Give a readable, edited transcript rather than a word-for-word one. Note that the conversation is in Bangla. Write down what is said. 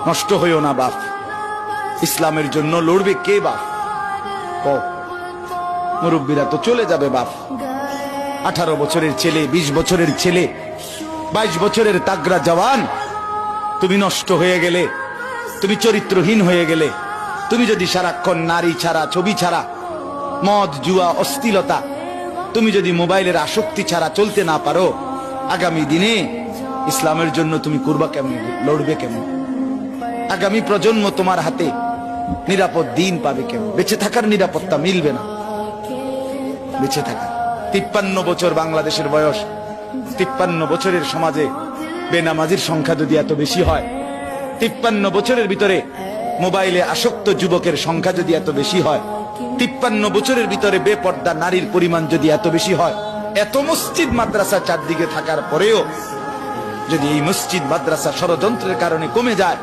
নষ্ট হইও না বাপ। ইসলামের জন্য লড়বে কে বাপ? মুরব্বীরা তো চলে যাবে বাপ। 18 বছরের ছেলে, 20 বছরের ছেলে, 22 বছরের তাগড়া জওয়ান, তুমি নষ্ট হয়ে গেলে, তুমি চরিত্রহীন হয়ে গেলে, তুমি যদি সারাক্ষণ নারী ছাড়া, ছবি ছাড়া, মদ জুয়া অশ্লীলতা, তুমি যদি মোবাইলের আসক্তি ছাড়া চলতে না পারো, আগামী দিনে ইসলামের জন্য তুমি করবা কেমন, লড়বে কেমন? আগামী প্রজন্ম তোমার হাতে নিরাপদ দিন পাবে কেমন? বেঁচে থাকার নিরাপত্তা মিলবে না। বেঁচে থাকা 53 বছর বাংলাদেশের বয়স, 53 বছরের সমাজে বেনামাজির সংখ্যা যদি এত বেশি হয়, 53 বছরের ভিতরে মোবাইলে আসক্ত যুবকের সংখ্যা যদি এত বেশি হয়, 53 বছরের ভিতরে বেপর্দা নারীর পরিমাণ যদি এত বেশি হয়, এত মসজিদ মাদ্রাসা চারদিকে থাকার পরেও যদি এই মসজিদ মাদ্রাসা ষড়যন্ত্রের কারণে কমে যায়,